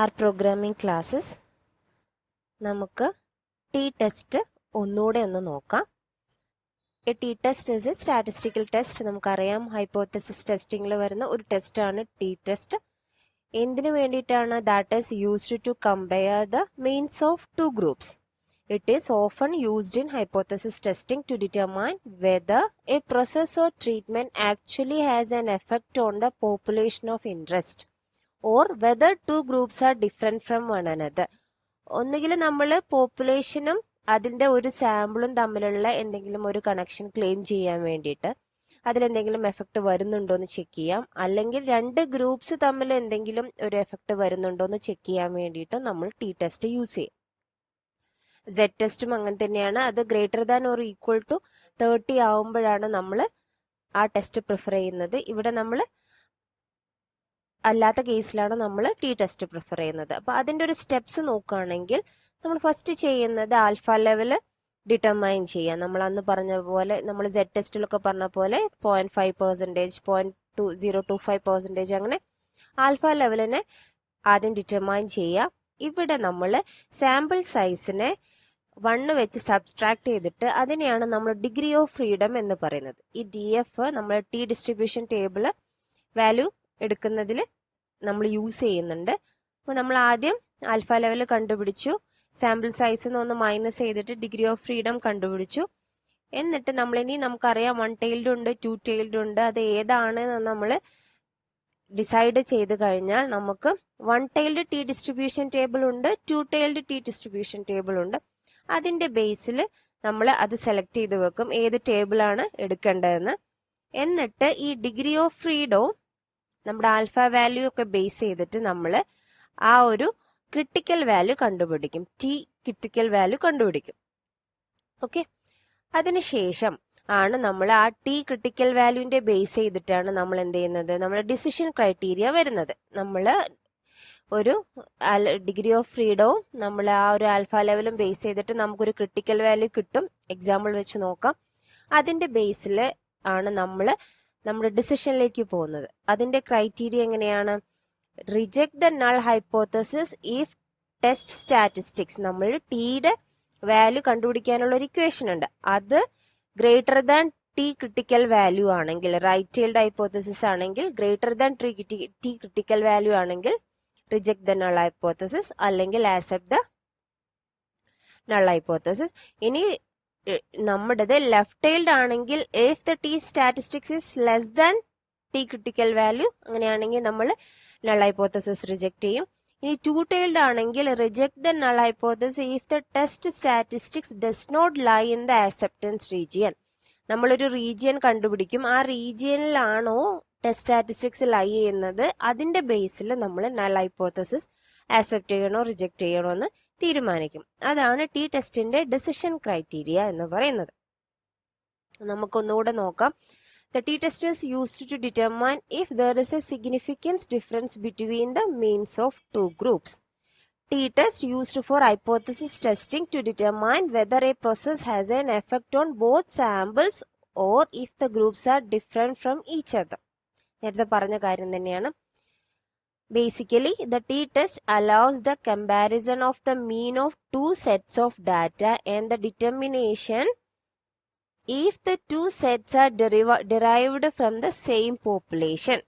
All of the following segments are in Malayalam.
ആർ പ്രോഗ്രാമിംഗ് ക്ലാസ്സസ് നമുക്ക് ടി ടെസ്റ്റ് ഒന്നുകൂടെ ഒന്ന് നോക്കാം. A T test is a statistical test. നമുക്കറിയാം ഹൈപ്പോത്തസിസ് ടെസ്റ്റിംഗിൽ വരുന്ന ഒരു ടെസ്റ്റാണ് ടി ടെസ്റ്റ്. എന്തിനു വേണ്ടിയിട്ടാണ്? That is used to compare the means of two groups. It is often used in hypothesis testing to determine whether a process or treatment actually has an effect on the population of interest or whether two groups are different from one another. ഒന്നുകിൽ നമ്മൾ പോപ്പുലേഷനും അതിൻ്റെ ഒരു സാമ്പിളും തമ്മിലുള്ള എന്തെങ്കിലും ഒരു കണക്ഷൻ ക്ലെയിം ചെയ്യാൻ വേണ്ടിയിട്ട് അതിലെന്തെങ്കിലും എഫക്റ്റ് വരുന്നുണ്ടോ എന്ന് ചെക്ക് ചെയ്യാം, അല്ലെങ്കിൽ രണ്ട് ഗ്രൂപ്പ്സ് തമ്മിൽ എന്തെങ്കിലും ഒരു എഫക്റ്റ് വരുന്നുണ്ടോ എന്ന് ചെക്ക് ചെയ്യാൻ വേണ്ടിയിട്ട് നമ്മൾ ടി ടെസ്റ്റ് യൂസ് ചെയ്യും. സെഡ് ടെസ്റ്റും അങ്ങനെ തന്നെയാണ്. അത് greater than or equal to 30 ആവുമ്പോഴാണ് നമ്മൾ ആ ടെസ്റ്റ് പ്രിഫർ ചെയ്യുന്നത്. ഇവിടെ നമ്മൾ അല്ലാത്ത കേസിലാണ് നമ്മൾ ടി ടെസ്റ്റ് പ്രിഫർ ചെയ്യുന്നത്. അപ്പോൾ അതിൻ്റെ ഒരു സ്റ്റെപ്സ് നോക്കുകയാണെങ്കിൽ നമ്മൾ ഫസ്റ്റ് ചെയ്യുന്നത് ആൽഫ ലെവൽ ഡിറ്റർമൈൻ ചെയ്യാം. നമ്മൾ അന്ന് പറഞ്ഞ പോലെ, നമ്മൾ സെഡ് ടെസ്റ്റിലൊക്കെ പറഞ്ഞ പോലെ 0.5%, 0.025% അങ്ങനെ ആൽഫ ലെവലിനെ ആദ്യം ഡിറ്റർമൈൻ ചെയ്യാം. ഇവിടെ നമ്മൾ സാമ്പിൾ സൈസിനെ 1 വെച്ച് സബ്സ്ട്രാക്ട് ചെയ്തിട്ട് അതിനെയാണ് നമ്മൾ ഡിഗ്രി ഓഫ് ഫ്രീഡം എന്ന് പറയുന്നത്. ഈ ഡി എഫ് നമ്മൾ ടി ഡിസ്ട്രിബ്യൂഷൻ ടേബിൾ വാല്യൂ എടുക്കുന്നതിൽ നമ്മൾ യൂസ് ചെയ്യുന്നുണ്ട്. അപ്പോൾ നമ്മൾ ആദ്യം ആൽഫ ലെവൽ കണ്ടുപിടിച്ചു, സാമ്പിൾ സൈസിൽ നിന്ന് മൈനസ് ചെയ്തിട്ട് ഡിഗ്രി ഓഫ് ഫ്രീഡം കണ്ടുപിടിച്ചു. എന്നിട്ട് നമ്മളിനി നമുക്കറിയാം 1 tailed ഉണ്ട്, 2 tailed ഉണ്ട്. അത് ഏതാണ് നമ്മൾ ഡിസൈഡ് ചെയ്ത് കഴിഞ്ഞാൽ നമുക്ക് 1 tailed ടി ഡിസ്ട്രിബ്യൂഷൻ ടേബിൾ ഉണ്ട്, 2 tailed ടി ഡിസ്ട്രിബ്യൂഷൻ ടേബിൾ ഉണ്ട്. അതിന്റെ ബേസിൽ നമ്മൾ അത് സെലക്ട് ചെയ്ത് വെക്കും ഏത് ടേബിളാണ് എടുക്കേണ്ടതെന്ന്. എന്നിട്ട് ഈ ഡിഗ്രി ഓഫ് ഫ്രീഡവും നമ്മുടെ ആൽഫ വാല്യൂ ഒക്കെ ബേസ് ചെയ്തിട്ട് നമ്മൾ ആ ഒരു ക്രിട്ടിക്കൽ വാല്യൂ കണ്ടുപിടിക്കും, ടി ക്രിട്ടിക്കൽ വാല്യൂ കണ്ടുപിടിക്കും. ഓക്കെ, അതിനുശേഷം ആണ് നമ്മൾ ആ ടി ക്രിട്ടിക്കൽ വാല്യൂവിന്റെ ബേസ് ചെയ്തിട്ടാണ് നമ്മൾ എന്ത് ചെയ്യുന്നത്, നമ്മൾ ഡിസിഷൻ ക്രൈറ്റീരിയ വരുന്നത്. നമ്മൾ ഒരു ഡിഗ്രി ഓഫ് ഫ്രീഡവും നമ്മൾ ആ ഒരു ആൽഫ ലെവലും ബേസ് ചെയ്തിട്ട് നമുക്കൊരു ക്രിട്ടിക്കൽ വാല്യൂ കിട്ടും. എക്സാമ്പിൾ വെച്ച് നോക്കാം. അതിന്റെ ബേസിൽ ആണ് നമ്മൾ നമ്മുടെ ഡിസിഷനിലേക്ക് പോകുന്നത്. അതിന്റെ ക്രൈറ്റീരിയ എങ്ങനെയാണ്? Reject the null hypothesis if test statistics. നമ്മൾ ടിയുടെ വാല്യൂ കണ്ടുപിടിക്കാനുള്ള ഒരു ഇക്വേഷൻ ഉണ്ട്. അത് greater than T critical value ആണെങ്കിൽ, റൈറ്റ് ടൈൽഡ് ഹൈപ്പോത്തസിസ് ആണെങ്കിൽ greater than T critical value ആണെങ്കിൽ റിജക്ട് ദ നൾ ഹൈപ്പോത്തസിസ്, അല്ലെങ്കിൽ ആക്സെപ്റ്റ് ദ നൾ ഹൈപ്പോത്തസിസ്. ഇനി നമ്മുടേത് ലെഫ്റ്റ് ടൈൽഡ് ആണെങ്കിൽ if the T statistics is less than T critical value, അങ്ങനെയാണെങ്കിൽ നമ്മൾ നൾ ഹൈപ്പോത്തസിസ് റിജക്ട് ചെയ്യും. ഇനി 2 tailed ആണെങ്കിൽ reject the null hypothesis if the test statistics does not lie in the acceptance region. നമ്മളൊരു റീജിയൻ കണ്ടുപിടിക്കും, ആ റീജിയനിലാണോ ടെസ്റ്റ് സ്റ്റാറ്റിസ്റ്റിക്സ് ലൈ ചെയ്യുന്നത്, അതിന്റെ ബേസിൽ നമ്മൾ നൾ ഹൈപ്പോത്തസിസ് ആക്സെപ്റ്റ് ചെയ്യണോ റിജക്ട് ചെയ്യണോ എന്ന് തീരുമാനിക്കും. അതാണ് ടി ടെസ്റ്റിന്റെ ഡിസിഷൻ ക്രൈറ്റീരിയ എന്ന് പറയുന്നത്. നമുക്കൊന്നുകൂടെ നോക്കാം. The t-test is used to determine if there is a significant difference between the means of two groups. T-test used for hypothesis testing to determine whether a process has an effect on both samples or if the groups are different from each other. നേരത്തെ പറഞ്ഞ കാര്യം തന്നെയാണ്. Basically, the t-test allows the comparison of the mean of two sets of data and the determination if the two sets are derived from the same population.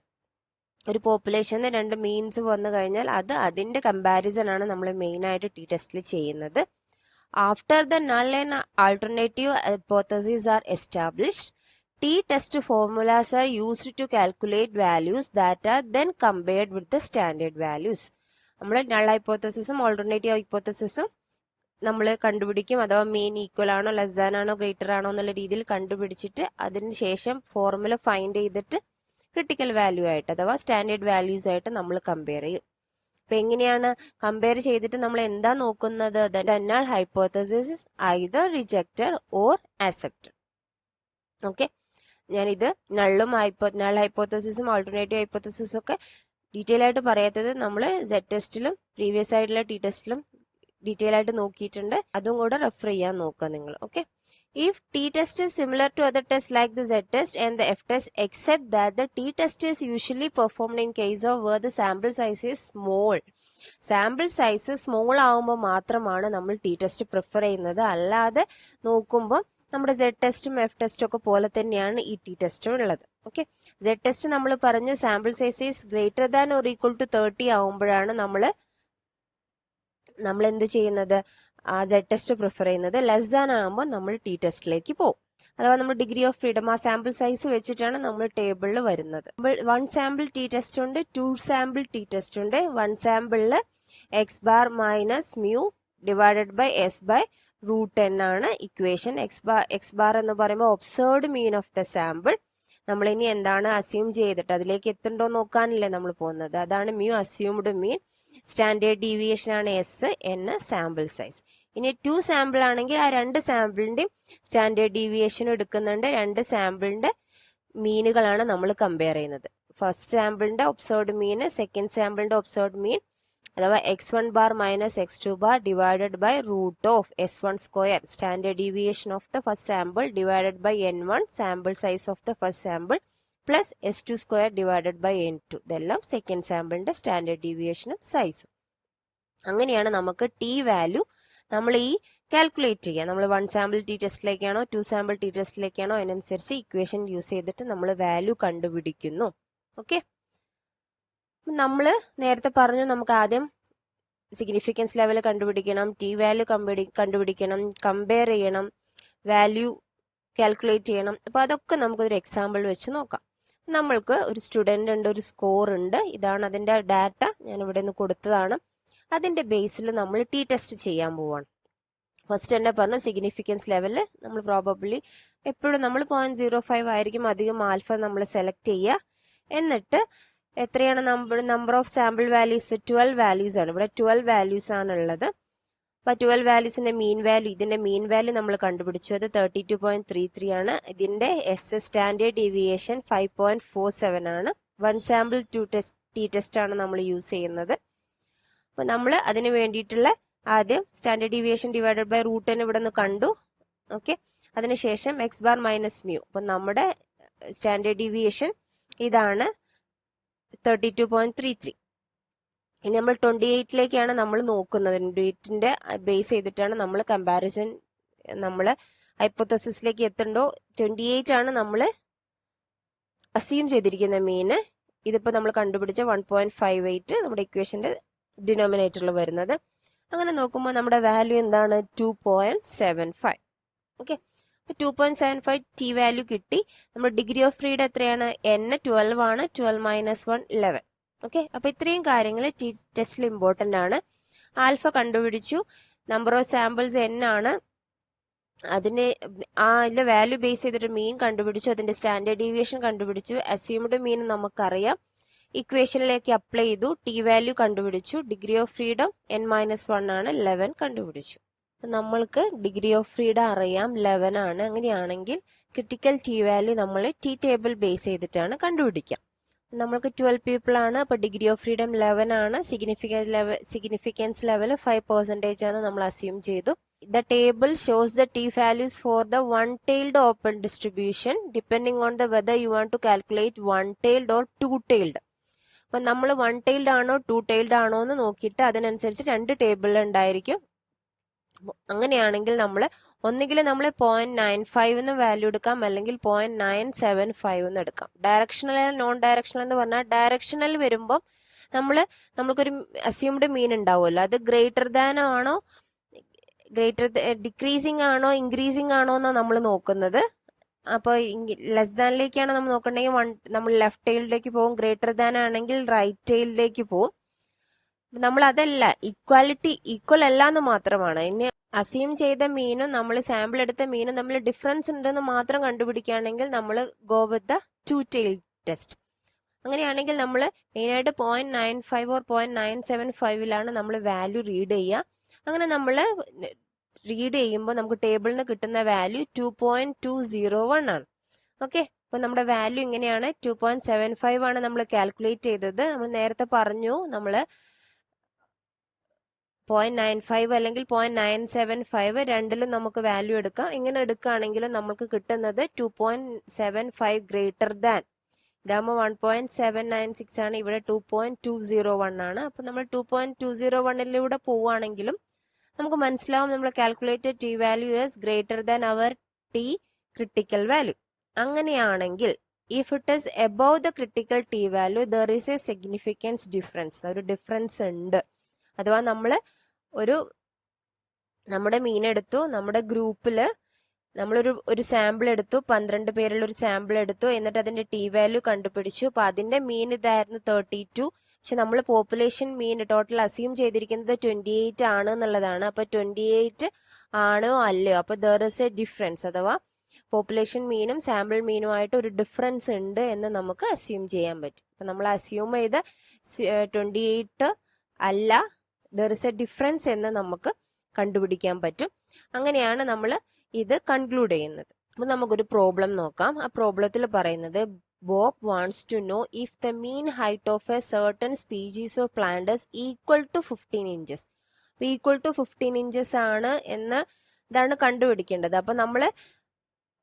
ഒരു പോപ്പുലേഷന് രണ്ട് മീൻസ് വന്നു കഴിഞ്ഞാൽ അതിന്റെ കമ്പാരിസൺ ആണ് നമ്മൾ മെയിൻ ആയിട്ട് ടി ടെസ്റ്റിൽ ചെയ്യുന്നത്. After the null and alternative hypothesis are established, T test formulas are used to calculate values that are then compared with the standard values. നമ്മൾ നൾ ഹൈപ്പോത്തസിസും ഓൾട്ടർനേറ്റീവ് ഹൈപ്പോത്തസിസും നമ്മൾ കണ്ടുപിടിക്കും. അഥവാ മീൻ ഈക്വൽ ആണോ ലെസ് ദാൻ ആണോ ഗ്രേറ്റർ ആണോ എന്നുള്ള രീതിയിൽ കണ്ടുപിടിച്ചിട്ട് അതിനുശേഷം ഫോർമുല ഫൈൻഡ് ചെയ്തിട്ട് ക്രിട്ടിക്കൽ വാല്യൂ ആയിട്ട് അഥവാ സ്റ്റാൻഡേർഡ് വാല്യൂസ് ആയിട്ട് നമ്മൾ കമ്പയർ ചെയ്യും. അപ്പൊ എങ്ങനെയാണ് കമ്പയർ ചെയ്തിട്ട് നമ്മൾ എന്താ നോക്കുന്നത്? The null hypothesis is either rejected or accepted. Okay, ഞാനിത് നൾ ഹൈപ്പോത്തസിസും ഓൾട്ടർനേറ്റീവ് ഹൈപ്പോത്തസിസും ഒക്കെ ഡീറ്റെയിൽ ആയിട്ട് പറയാത്തത് നമ്മൾ സെഡ് ടെസ്റ്റിലും പ്രീവിയസ് ആയിട്ടുള്ള ടി ടെസ്റ്റിലും ഡീറ്റെയിൽ ആയിട്ട് നോക്കിയിട്ടുണ്ട്. അതും കൂടെ റെഫർ ചെയ്യാൻ നോക്കുക നിങ്ങൾ. Okay, if t-test is similar to other tests like the z-test and the f-test, except that the t-test is usually performed in case of where the sample size is small sample size small ആവുമ്പോൾ മാത്രമാണ് നമ്മൾ ടി ടെസ്റ്റ് പ്രിഫർ ചെയ്യുന്നത്. അല്ലാതെ നോക്കുമ്പോൾ നമ്മുടെ സെഡ് ടെസ്റ്റും എഫ് ടെസ്റ്റും ഒക്കെ പോലെ തന്നെയാണ് ഈ ടി ടെസ്റ്റും ഉള്ളത്. ഓക്കെ, സെഡ് ടെസ്റ്റ് നമ്മൾ പറഞ്ഞു sample size is greater than or equal to 30 ആവുമ്പോഴാണ് നമ്മൾ എന്ത് ചെയ്യുന്നത്, ആ സെഡ് ടെസ്റ്റ് പ്രിഫർ ചെയ്യുന്നത്. ലെസ് ദാൻ ആകുമ്പോൾ നമ്മൾ ടി ടെസ്റ്റിലേക്ക് പോകും. അഥവാ നമ്മൾ ഡിഗ്രി ഓഫ് ഫ്രീഡം ആ സാമ്പിൾ സൈസ് വെച്ചിട്ടാണ് നമ്മൾ ടേബിളിൽ വരുന്നത്. 1 സാമ്പിൾ ടി ടെസ്റ്റ് ഉണ്ട്, 2 സാമ്പിൾ ടി ടെസ്റ്റ് ഉണ്ട്. 1 സാമ്പിളിൽ X bar minus mu divided by S by √n ആണ് ഇക്വേഷൻ. എക്സ് ബാർ എന്ന് പറയുമ്പോൾ observed mean of the sample. നമ്മൾ ഇനി എന്താണ് അസ്യൂം ചെയ്തിട്ട് അതിലേക്ക് എത്തുണ്ടോ നോക്കാനല്ലേ നമ്മൾ പോകുന്നത്. അതാണ് മ്യൂ അസ്യൂംഡ് മീൻ. സ്റ്റാൻഡേർഡ് ഡീവിയേഷൻ ആണ് എസ്, എൻ സാമ്പിൾ സൈസ്. ഇനി 2 സാമ്പിൾ ആണെങ്കിൽ ആ 2 സാമ്പിളിന്റെയും സ്റ്റാൻഡേർഡ് ഡീവിയേഷൻ എടുക്കുന്നുണ്ട്. 2 സാമ്പിളിന്റെ മീനുകളാണ് നമ്മൾ കമ്പയർ ചെയ്യുന്നത്. ഫസ്റ്റ് സാമ്പിളിന്റെ ഒബ്സർവ്ഡ് മീൻ, സെക്കൻഡ് സാമ്പിളിന്റെ ഒബ്സർവ്ഡ് മീൻ അഥവാ x1 bar minus x2 bar divided by root of s1 square standard deviation of the first sample divided by n1 sample size of the first sample plus s2 square divided by n2. ഇതെല്ലാം സെക്കൻഡ് സാമ്പിളിന്റെ സ്റ്റാൻഡേർഡ് ഡീവിയേഷനും സൈസും. അങ്ങനെയാണ് നമുക്ക് ടി വാല്യൂ നമ്മൾ ഈ കാൽക്കുലേറ്റ് ചെയ്യുക. നമ്മൾ 1 സാമ്പിൾ ടി ടെസ്റ്റിലേക്കാണോ 2 സാമ്പിൾ ടി ടെസ്റ്റിലേക്കാണോ അതിനനുസരിച്ച് ഇക്വേഷൻ യൂസ് ചെയ്തിട്ട് നമ്മൾ വാല്യൂ കണ്ടുപിടിക്കുന്നു. ഓക്കെ, നമ്മൾ നേരത്തെ പറഞ്ഞു നമുക്ക് ആദ്യം സിഗ്നിഫിക്കൻസ് ലെവൽ കണ്ടുപിടിക്കണം, ടി വാല്യൂ കണ്ടുപിടിക്കണം, കമ്പയർ ചെയ്യണം, വാല്യൂ കാൽക്കുലേറ്റ് ചെയ്യണം. അപ്പൊ അതൊക്കെ നമുക്കൊരു എക്സാമ്പിൾ വെച്ച് നോക്കാം. നമ്മൾക്ക് ഒരു സ്റ്റുഡന്റ് ഉണ്ട്, ഒരു സ്കോർ ഉണ്ട്. ഇതാണ് അതിന്റെ ഡാറ്റ, ഞാൻ ഇവിടെ നിന്ന് കൊടുത്തതാണ്. അതിന്റെ ബേസിൽ നമ്മൾ ടി ടെസ്റ്റ് ചെയ്യാൻ പോവാണ്. ഫസ്റ്റ് തന്നെ പറഞ്ഞു സിഗ്നിഫിക്കൻസ് ലെവല് നമ്മൾ പ്രോബബ്ലി എപ്പോഴും നമ്മൾ 0.05 ആയിരിക്കും അധികം ആൽഫ നമ്മൾ സെലക്ട് ചെയ്യുക. എന്നിട്ട് എത്രയാണ് number of sample values, 12 values ആണ്. ഇവിടെ 12 വാല്യൂസ് ആണ് ഉള്ളത്. അപ്പൊ 12 വാല്യൂസിന്റെ മീൻ വാല്യൂ, ഇതിന്റെ മീൻ വാല്യൂ നമ്മൾ കണ്ടുപിടിച്ചു. അത് 32.33 ആണ്. ഇതിന്റെ എസ് സ്റ്റാൻഡേർഡ് ഡീവിയേഷൻ 5.47 ആണ്. 1 സാമ്പിൾ ടി ടെസ്റ്റ് ആണ് നമ്മൾ യൂസ് ചെയ്യുന്നത്. അപ്പൊ നമ്മൾ അതിന് വേണ്ടിയിട്ടുള്ള ആദ്യം standard deviation divided by √n ഇവിടെ നിന്ന് കണ്ടു. ഓക്കെ, അതിനുശേഷം എക്സ് ബാർ മൈനസ് മ്യൂ. അപ്പൊ നമ്മുടെ സ്റ്റാൻഡേർഡ് ഡീവിയേഷൻ ഇതാണ് 32.33. ഇനി നമ്മൾ 28ലേക്കാണ് നമ്മൾ നോക്കുന്നത്. 28ന്റെ ബേസ് ചെയ്തിട്ടാണ് നമ്മൾ കമ്പാരിസൺ, നമ്മൾ ഹൈപ്പോത്തസിസിലേക്ക് എത്തുണ്ടോ. 28 ആണ് നമ്മൾ അസ്യൂം ചെയ്തിരിക്കുന്ന മീന്. ഇതിപ്പോ നമ്മൾ കണ്ടുപിടിച്ച 1.58 നമ്മുടെ ഇക്വേഷന്റെ ഡിനോമിനേറ്ററിൽ വരുന്നത്. അങ്ങനെ നോക്കുമ്പോൾ നമ്മുടെ വാല്യൂ എന്താണ്, 2.75. ഓക്കെ, 2.75 ടി വാല്യൂ കിട്ടി. നമ്മുടെ ഡിഗ്രി ഓഫ് ഫ്രീഡം എത്രയാണ്, n 12 ആണ്. 12 മൈനസ് 1 11. ഓക്കെ, അപ്പൊ ഇത്രയും കാര്യങ്ങൾ ടി ടെസ്റ്റിൽ ഇമ്പോർട്ടന്റ് ആണ്. ആൽഫ കണ്ടുപിടിച്ചു, നമ്പർ ഓഫ് സാമ്പിൾസ് n ആണ്. അതിന്റെ അതിന്റെ വാല്യൂ ബേസ് ചെയ്തിട്ട് മീൻ കണ്ടുപിടിച്ചു, അതിന്റെ സ്റ്റാൻഡേർഡ് ഡീവിയേഷൻ കണ്ടുപിടിച്ചു. അസ്യൂംഡ് മീൻ നമുക്കറിയാം, ഇക്വേഷനിലേക്ക് അപ്ലൈ ചെയ്തു, ടി വാല്യൂ കണ്ടുപിടിച്ചു. ഡിഗ്രി ഓഫ് ഫ്രീഡം n-1 ആണ്, 11 കണ്ടുപിടിച്ചു. നമ്മൾക്ക് ഡിഗ്രി ഓഫ് ഫ്രീഡം അറിയാം 11 ആണ്. അങ്ങനെയാണെങ്കിൽ ക്രിട്ടിക്കൽ ടി വാല്യൂ നമ്മൾ ടി ടേബിൾ ബേസ് ചെയ്തിട്ടാണ് കണ്ടുപിടിക്കാം. നമ്മൾക്ക് 12 പീപ്പിൾ ആണ്. അപ്പൊ ഡിഗ്രി ഓഫ് ഫ്രീഡം 11 ആണ്. സിഗ്നിഫിക്കൻസ് ലെവൽ 5% ആണ് നമ്മൾ അസ്യൂം ചെയ്തു. The table shows the t values for the one-tailed open distribution depending on the whether you want to calculate one-tailed or two-tailed. അപ്പൊ നമ്മൾ 1-tailed ആണോ 2-tailed ആണോ എന്ന് നോക്കിയിട്ട് അതിനനുസരിച്ച് 2 ടേബിൾ ഉണ്ടായിരിക്കും. അങ്ങനെയാണെങ്കിൽ നമ്മൾ ഒന്നുകിൽ നമ്മൾ 0.95 എന്ന് വാല്യൂ എടുക്കാം, അല്ലെങ്കിൽ 0.975 എന്ന് എടുക്കാം. ഡയറക്ഷണൽ നോൺ ഡയറക്ഷണൽ എന്ന് പറഞ്ഞാൽ ഡയറക്ഷണൽ വരുമ്പോൾ നമ്മൾക്കൊരു അസ്യൂംഡ് മീൻ ഉണ്ടാവുമല്ലോ, അത് ഗ്രേറ്റർ ദാൻ ആണോ ഡിക്രീസിങ് ആണോ ഇൻക്രീസിങ് ആണോ എന്നാണ് നമ്മൾ നോക്കുന്നത്. അപ്പൊ ലെസ് ദാനിലേക്കാണ് നമ്മൾ നോക്കണമെങ്കിൽ നമ്മൾ ലെഫ്റ്റ് ടൈലിലേക്ക് പോകും, ഗ്രേറ്റർ ദാൻ ആണെങ്കിൽ റൈറ്റ് ടൈലിലേക്ക് പോകും. നമ്മൾ അതല്ല, ഈക്വൽ അല്ല എന്ന് മാത്രമാണ്. ഇനി അസ്യൂം ചെയ്ത മീനും നമ്മൾ സാമ്പിൾ എടുത്ത മീനും തമ്മിൽ ഡിഫറൻസ് ഉണ്ടെന്ന് മാത്രം കണ്ടുപിടിക്കുകയാണെങ്കിൽ നമ്മൾ go with the 2-tailed test. അങ്ങനെയാണെങ്കിൽ നമ്മൾ മെയിനായിട്ട് 0.95 ഓർ 0.975 നമ്മൾ വാല്യൂ റീഡ് ചെയ്യുക. അങ്ങനെ നമ്മൾ റീഡ് ചെയ്യുമ്പോൾ നമുക്ക് ടേബിളിൽ നിന്ന് കിട്ടുന്ന വാല്യൂ 2.201 ആണ്. ഓക്കെ, അപ്പൊ നമ്മുടെ വാല്യൂ ഇങ്ങനെയാണ്. 2.75 ആണ് നമ്മൾ കാൽക്കുലേറ്റ് ചെയ്തത്. നമ്മൾ നേരത്തെ പറഞ്ഞു നമ്മൾ 0.95 അല്ലെങ്കിൽ 0.975 രണ്ടിലും നമുക്ക് വാല്യൂ എടുക്കാം. ഇങ്ങനെ എടുക്കുകയാണെങ്കിൽ നമുക്ക് കിട്ടുന്നത് 2.75 ഗ്രേറ്റർ ദാൻ ഇതാകുമ്പോൾ 1.796 ആണ്, ഇവിടെ 2.201 ആണ്. അപ്പൊ നമ്മൾ 2.201 പോവുകയാണെങ്കിലും നമുക്ക് മനസ്സിലാവും നമ്മൾ calculated T value is greater than our T critical value. അങ്ങനെയാണെങ്കിൽ if it is above the critical t value there is a significance difference, ഒരു ഡിഫറൻസ് ഉണ്ട്. അഥവാ നമ്മൾ നമ്മുടെ മീൻ എടുത്തു, നമ്മുടെ ഗ്രൂപ്പില് നമ്മളൊരു സാമ്പിൾ എടുത്തു, 12 പേരുള്ള ഒരു സാമ്പിൾ എടുത്തു, എന്നിട്ട് അതിന്റെ ടി വാല്യൂ കണ്ടുപിടിച്ചു. അപ്പൊ അതിന്റെ മീൻ ഇതായിരുന്നു 32. പക്ഷെ നമ്മൾ പോപ്പുലേഷൻ മീൻ ടോട്ടൽ അസ്യൂം ചെയ്തിരിക്കുന്നത് 28 ആണ് എന്നുള്ളതാണ്. അപ്പൊ 28 ആണോ അല്ലയോ, അപ്പൊ ദർ ഇസ് എ ഡിഫറൻസ്, അഥവാ പോപ്പുലേഷൻ മീനും സാമ്പിൾ മീനുമായിട്ട് ഒരു ഡിഫറൻസ് ഉണ്ട് എന്ന് നമുക്ക് അസ്യൂം ചെയ്യാൻ പറ്റും. അപ്പൊ നമ്മൾ അസ്യൂം ചെയ്ത 28 അല്ല, ദർ ഇസ് എ ഡിഫറൻസ് എന്ന് നമുക്ക് കണ്ടുപിടിക്കാൻ പറ്റും. അങ്ങനെയാണ് നമ്മൾ ഇത് കൺക്ലൂഡ് ചെയ്യുന്നത്. അപ്പൊ നമുക്കൊരു പ്രോബ്ലം നോക്കാം. ആ പ്രോബ്ലത്തിൽ പറയുന്നത് Bob wants to know if the mean height of a certain species of plant is equal to 15 inches. Equal to 15 inches ആണ് എന്ന് ഇതാണ് കണ്ടുപിടിക്കേണ്ടത്. അപ്പൊ നമ്മള്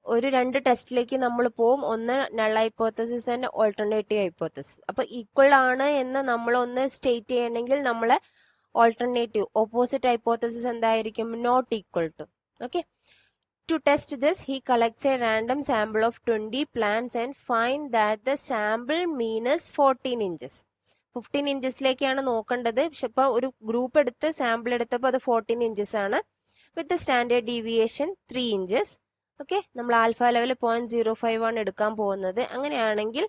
ഒരു 2 ടെസ്റ്റിലേക്ക് നമ്മൾ പോവും. ഒന്ന് null hypothesis and alternative hypothesis. അപ്പൊ ഈക്വൽ ആണ് എന്ന് നമ്മൾ ഒന്ന് സ്റ്റേറ്റ് ചെയ്യണമെങ്കിൽ നമ്മളെ ഓൾട്ടർനേറ്റീവ് ഓപ്പോസിറ്റ് ഹൈപ്പോത്തസിസ് എന്തായിരിക്കും? Not equal to. Okay. To test this, he collects a random sample of 20 plants and find that the sample mean is 14 inches. 15 ഇഞ്ചസിലേക്കാണ് നോക്കേണ്ടത്. പക്ഷെ ഇപ്പൊ ഒരു ഗ്രൂപ്പ് എടുത്ത് സാമ്പിൾ എടുത്തപ്പോൾ അത് 14 ഇഞ്ചസ് ആണ്, with standard deviation 3 inches. Okay, നമ്മൾ ആൽഫ ലെവൽ 0.05 ആണ് എടുക്കാൻ പോകുന്നത്. അങ്ങനെയാണെങ്കിൽ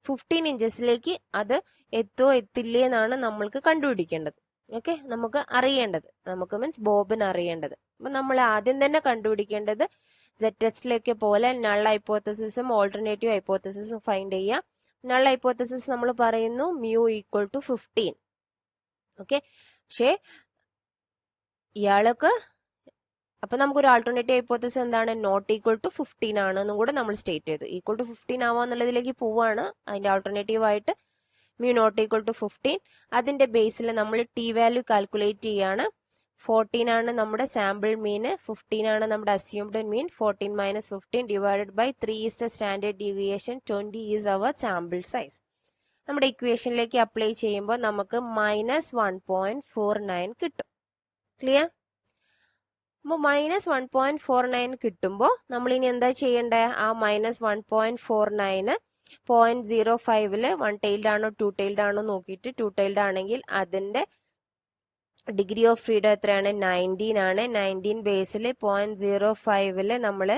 15 ഇഞ്ചസിലേക്ക് അത് എത്തോ എത്തില്ലേ എന്നാണ് നമ്മൾക്ക് കണ്ടുപിടിക്കേണ്ടത്. ഓക്കെ, നമുക്ക് അറിയേണ്ടത്, നമുക്ക് മീൻസ് ബോബിന് അറിയേണ്ടത്. അപ്പൊ നമ്മൾ ആദ്യം തന്നെ കണ്ടുപിടിക്കേണ്ടത് സെറ്റ് ടെസ്റ്റിലേക്ക് പോലെ നൾ ഹൈപ്പോത്തസിസും ഓൾട്ടർനേറ്റീവ് ഹൈപ്പോത്തസിസും ഫൈൻഡ് ചെയ്യാം. നൾ ഹൈപ്പോത്തസിസ് നമ്മൾ പറയുന്നു മ്യൂ ഈക്വൽ ടു 15. ഓക്കെ, പക്ഷേ ഇയാൾക്ക് അപ്പൊ നമുക്കൊരു ആൾട്ടർനേറ്റീവ് ഹൈപ്പോത്തസിസ് എന്താണ്? നോട്ട് ഈക്വൽ ടു 15 ആണ് എന്നും കൂടെ നമ്മൾ സ്റ്റേറ്റ് ചെയ്തു. ഈക്വൽ ടു 15 ആവാന്നുള്ളതിലേക്ക് പോവാണ്. അതിന്റെ ആൾട്ടർനേറ്റീവ് ആയിട്ട് മ്യൂ നോട്ട് ഈക്വൽ ടു 15. അതിന്റെ ബേസിൽ നമ്മൾ ടി വാല്യൂ കാൽക്കുലേറ്റ് ചെയ്യാണ്. 14 ആണ് നമ്മുടെ സാമ്പിൾ മീൻ, 15 ആണ് നമ്മുടെ assumed mean. 14 minus 15 divided by 3 is the standard deviation, 20 is our sample size. നമ്മുടെ ഇക്വേഷനിലേക്ക് അപ്ലൈ ചെയ്യുമ്പോൾ നമുക്ക് -1.49 കിട്ടും. ക്ലിയർ? അപ്പോൾ -1.49 കിട്ടുമ്പോൾ നമ്മൾ ഇനി എന്താ ചെയ്യേണ്ടത്? ആ -1.49 0.05 1 ടൈൽഡ് ആണോ 2 ടൈൽഡ് ആണോ നോക്കിയിട്ട്, 2 ടൈൽഡ് ആണെങ്കിൽ അതിന്റെ ഡിഗ്രി ഓഫ് ഫ്രീഡം എത്രയാണ്? 19 ആണ്. 19 ബേസിൽ 0.05 നമ്മള്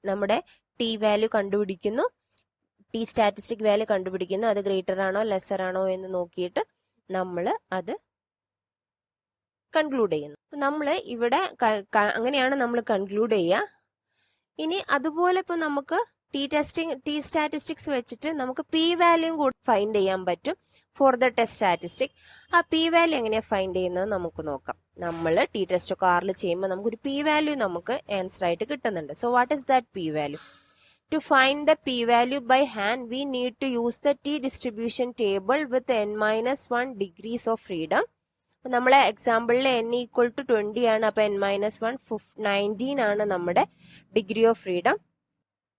നമ്മുടെ ടി വാല്യൂ കണ്ടുപിടിക്കുന്നു, ടി സ്റ്റാറ്റിസ്റ്റിക് വാല്യൂ കണ്ടുപിടിക്കുന്നു. അത് ഗ്രേറ്റർ ആണോ ലെസർ ആണോ എന്ന് നോക്കിയിട്ട് നമ്മൾ അത് കൺക്ലൂഡ് ചെയ്യുന്നു. നമ്മൾ ഇവിടെ അങ്ങനെയാണ് നമ്മൾ കൺക്ലൂഡ് ചെയ്യുക. ഇനി അതുപോലെ ഇപ്പൊ നമുക്ക് ടി സ്റ്റാറ്റിസ്റ്റിക്സ് വെച്ചിട്ട് നമുക്ക് പി വാല്യൂ കൂടി ഫൈൻഡ് ചെയ്യാൻ പറ്റും ഫോർ ദ ടെസ്റ്റ് സ്റ്റാറ്റിസ്റ്റിക്. ആ പി വാല്യൂ എങ്ങനെയാ ഫൈൻഡ് ചെയ്യുന്നത് നമുക്ക് നോക്കാം. നമ്മൾ ടി ടെസ്റ്റ് ഒക്കെ ആറിൽ ചെയ്യുമ്പോൾ നമുക്കൊരു പി വാല്യൂ നമുക്ക് ആൻസർ ആയിട്ട് കിട്ടുന്നുണ്ട്. So what is that P value? To find the p-value by hand, we need to use the t-distribution table with n-1 degrees of freedom. നമ്മളെ എക്സാമ്പിളിൽ n ഈക്വൽ ടു 20 ആണ്. അപ്പൊ n-1 19 ആണ് നമ്മുടെ ഡിഗ്രി ഓഫ് ഫ്രീഡം.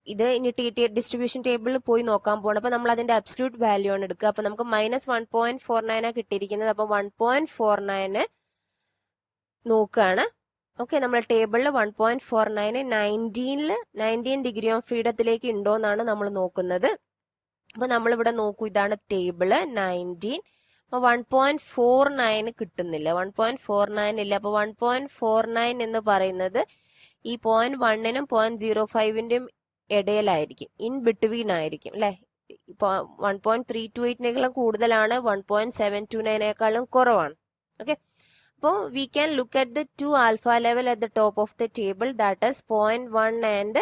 ഇത് ഇനി ടി ഡിസ്ട്രിബ്യൂഷൻ ടേബിളിൽ പോയി നോക്കാൻ പോകണം. അപ്പൊ നമ്മൾ അതിന്റെ അബ്സല്യൂട്ട് വാല്യൂ ആണ് എടുക്കുക. അപ്പൊ നമുക്ക് -1.49 ആണ് കിട്ടിയിരിക്കുന്നത്. അപ്പൊ 1.49 നോക്കുകയാണ്. ഓക്കെ, നമ്മൾ ടേബിളിൽ 1.49 19 ഡിഗ്രി ഓഫ് ഫ്രീഡത്തിലേക്ക് ഉണ്ടോ എന്നാണ് നമ്മൾ നോക്കുന്നത്. അപ്പൊ നമ്മളിവിടെ നോക്കൂ, ഇതാണ് ടേബിള് 19. അപ്പൊ 1.49 കിട്ടുന്നില്ല, 1.49 ഇല്ല. അപ്പൊ 1.49 എന്ന് പറയുന്നത് ഈ 0.1നും 0.05ന്റെയും ഇടയിലായിരിക്കും, ഇൻ ബിറ്റ്വീൻ ആയിരിക്കും അല്ലെ. ഇപ്പൊ 1.328 കൂടുതലാണ്, 1.729 കുറവാണ്. Okay, so we can look at the two alpha level at the top of the table, that is 0.1 and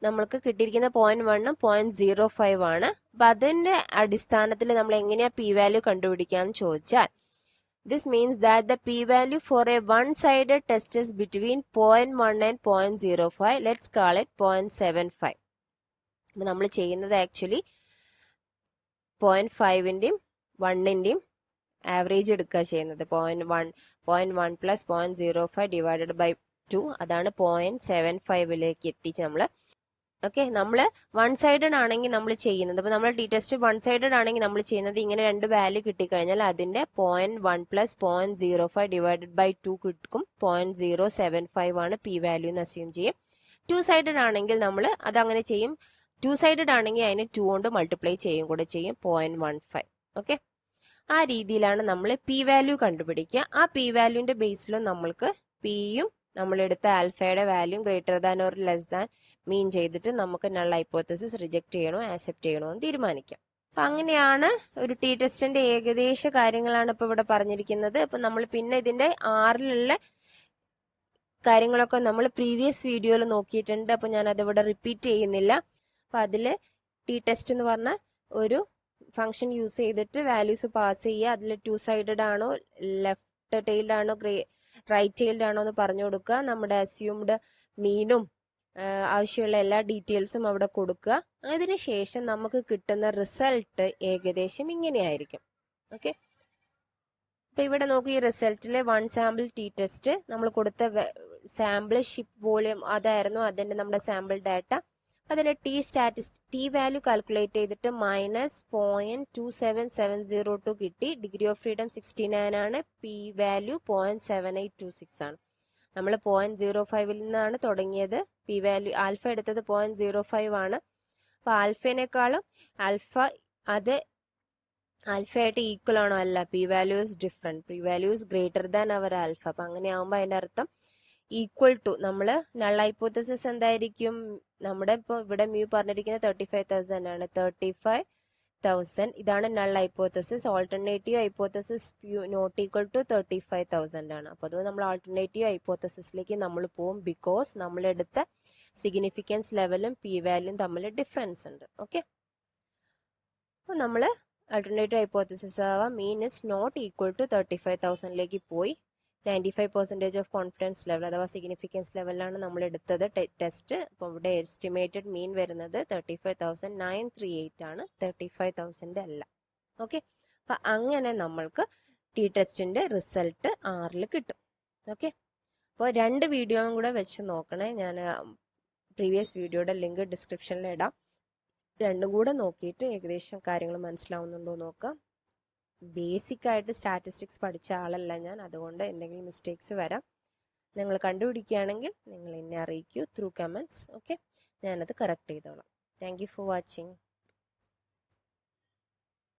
നമ്മൾക്ക് കിട്ടിയിരിക്കുന്ന 0.1 0.05 ആണ്. അപ്പൊ അതിന്റെ അടിസ്ഥാനത്തിൽ നമ്മൾ എങ്ങനെയാ പി വാല്യൂ കണ്ടുപിടിക്കാന്ന് ചോദിച്ചാൽ, this means that the p value for a one-sided test is between 0.1 and 0.05. let's call it 0.75. അപ്പൊ നമ്മൾ ചെയ്യുന്നത് ആക്ച്വലി 0.5ന്റെയും 1ന്റെയും ആവറേജ് എടുക്കുക ചെയ്യുന്നത്. 0.1 പ്ലസ് 0.05 ഡിവൈഡഡ് ബൈ 2, അതാണ് 0.75ലേക്ക് എത്തിച്ച് നമ്മൾ ഓക്കെ, നമ്മൾ വൺ സൈഡഡ് ആണെങ്കിൽ നമ്മൾ ചെയ്യുന്നത്, അപ്പോൾ നമ്മൾ ടി ടെസ്റ്റ് വൺ സൈഡഡ് ആണെങ്കിൽ നമ്മൾ ചെയ്യുന്നത് ഇങ്ങനെ രണ്ട് വാല്യൂ കിട്ടിക്കഴിഞ്ഞാൽ അതിന്റെ 0.1 പ്ലസ് 0.05 ഡിവൈഡഡ് ബൈ 2 കിട്ടും. 0.075 ആണ് പി വാല്യൂ എന്ന് അസ്യൂം ചെയ്യും. ടു സൈഡഡ് ആണെങ്കിൽ നമ്മൾ അതങ്ങനെ ചെയ്യും. ടു സൈഡഡ് ആണെങ്കിൽ അതിനെ 2 കൊണ്ട് മൾട്ടിപ്ലൈ ചെയ്യും കൂടെ ചെയ്യും 0.15. ഓക്കെ, ആ രീതിയിലാണ് നമ്മൾ പി വാല്യൂ കണ്ടുപിടിക്കുക. ആ പി വാല്യൂന്റെ ബേസിലും നമ്മൾക്ക് പിയും നമ്മളെടുത്ത ആൽഫയുടെ value greater than or less than mean ചെയ്തിട്ട് നമുക്ക് നൾ ഹൈപ്പോത്തസിസ് റിജക്ട് ചെയ്യണോ ആക്സെപ്റ്റ് ചെയ്യണോ എന്ന് തീരുമാനിക്കാം. അപ്പൊ അങ്ങനെയാണ് ഒരു ടി ടെസ്റ്റിന്റെ ഏകദേശ കാര്യങ്ങളാണ് ഇപ്പൊ ഇവിടെ പറഞ്ഞിരിക്കുന്നത്. അപ്പൊ നമ്മൾ പിന്നെ ഇതിന്റെ ആറിലുള്ള കാര്യങ്ങളൊക്കെ നമ്മൾ പ്രീവിയസ് വീഡിയോയിൽ നോക്കിയിട്ടുണ്ട്. അപ്പൊ ഞാൻ അതിവിടെ റിപ്പീറ്റ് ചെയ്യുന്നില്ല. അപ്പൊ അതില് ടി ടെസ്റ്റ് എന്ന് പറഞ്ഞ ഒരു ഫംഗ്ഷൻ യൂസ് ചെയ്തിട്ട് വാല്യൂസ് പാസ് ചെയ്യുക. അതിൽ ടു സൈഡഡ് ആണോ ലെഫ്റ്റ് ടൈൽഡ് ആണോ റൈറ്റ് ടൈൽഡ് ആണോ എന്ന് പറഞ്ഞു കൊടുക്കുക. നമ്മുടെ അസ്യൂംഡ് മീനും ആവശ്യമുള്ള എല്ലാ ഡീറ്റെയിൽസും അവിടെ കൊടുക്കുക. അതിനുശേഷം നമുക്ക് കിട്ടുന്ന റിസൾട്ട് ഏകദേശം ഇങ്ങനെയായിരിക്കും. ഓക്കെ, അപ്പൊ ഇവിടെ നോക്കി, ഈ റിസൾട്ടിലെ വൺ സാമ്പിൾ ടി ടെസ്റ്റ് നമ്മൾ കൊടുത്ത സാമ്പിൾ ഷിപ്പ് വോളിയം അതായിരുന്നു അതിന്റെ നമ്മുടെ സാമ്പിൾ ഡാറ്റ. അതിന്റെ ടി വാല്യൂ കാൽക്കുലേറ്റ് ചെയ്തിട്ട് -0.27702 കിട്ടി. ഡിഗ്രി ഓഫ് ഫ്രീഡം 69 ആണ്. പി വാല്യൂ 0.7826 ആണ്. നമ്മൾ 0.05 നിന്നാണ് തുടങ്ങിയത്. പി വാല്യൂ ആൽഫ എടുത്തത് 0.05 ആണ്. അപ്പൊ ആൽഫേനേക്കാളും അത് ആൽഫയായിട്ട് ഈക്വൽ ആണോ? അല്ല, P value is different. P value is greater than our alpha. അപ്പൊ അങ്ങനെ ആവുമ്പോൾ അതിന്റെ അർത്ഥം ഈക്വൽ ടു നമ്മള് നൾ ഹൈപ്പോത്തസിസ് എന്തായിരിക്കും? നമ്മുടെ ഇപ്പൊ ഇവിടെ മ്യൂ പറഞ്ഞിരിക്കുന്നത് 35,000 ആണ്. 35,000 ഇതാണ് null hypothesis. Alternative hypothesis not equal to 35,000 ആണ്. അപ്പൊ അത് നമ്മൾ ആൾട്ടർനേറ്റീവ് ഹൈപ്പോത്തസിസിലേക്ക് നമ്മൾ പോകും. ബിക്കോസ് നമ്മളെടുത്ത സിഗ്നിഫിക്കൻസ് ലെവലും പി വാല്യൂം തമ്മിൽ ഡിഫറൻസ് ഉണ്ട്. ഓക്കെ, അപ്പൊ നമ്മള് ആൾട്ടർനേറ്റീവ് ഹൈപ്പോത്തസിസ് ആവാ mean is not equal to 35,000ലേക്ക് പോയി. 95% ഓഫ് കോൺഫിഡൻസ് ലെവൽ അഥവാ സിഗ്നിഫിക്കൻസ് ലെവലിലാണ് നമ്മൾ എടുത്തത് ടെസ്റ്റ്. അപ്പോൾ ഇവിടെ എസ്റ്റിമേറ്റഡ് മീൻ വരുന്നത് 35,938 ആണ്, 35,000 അല്ല. ഓക്കെ, അപ്പൊ അങ്ങനെ നമ്മൾക്ക് ടി ടെസ്റ്റിന്റെ റിസൾട്ട് 6 കിട്ടും. ഓക്കെ, അപ്പോൾ 2 വീഡിയോയും കൂടെ വെച്ച് നോക്കണേ. ഞാൻ പ്രീവിയസ് വീഡിയോയുടെ ലിങ്ക് ഡിസ്ക്രിപ്ഷനിൽ ഇടാം. രണ്ടും കൂടെ നോക്കിയിട്ട് ഏകദേശം കാര്യങ്ങൾ മനസ്സിലാവുന്നുണ്ടോ നോക്കാം. ബേസിക് ആയിട്ട് സ്റ്റാറ്റിസ്റ്റിക്സ് പഠിച്ച ആളല്ല ഞാൻ, അതുകൊണ്ട് എന്തെങ്കിലും മിസ്റ്റേക്സ് വരാം. നിങ്ങൾ കണ്ടുപിടിക്കുകയാണെങ്കിൽ നിങ്ങൾ എന്നെ അറിയിക്കൂ ത്രൂ കമൻറ്റ്സ്. ഓക്കെ, ഞാനത് കറക്റ്റ് ചെയ്തോളാം. Thank you for watching.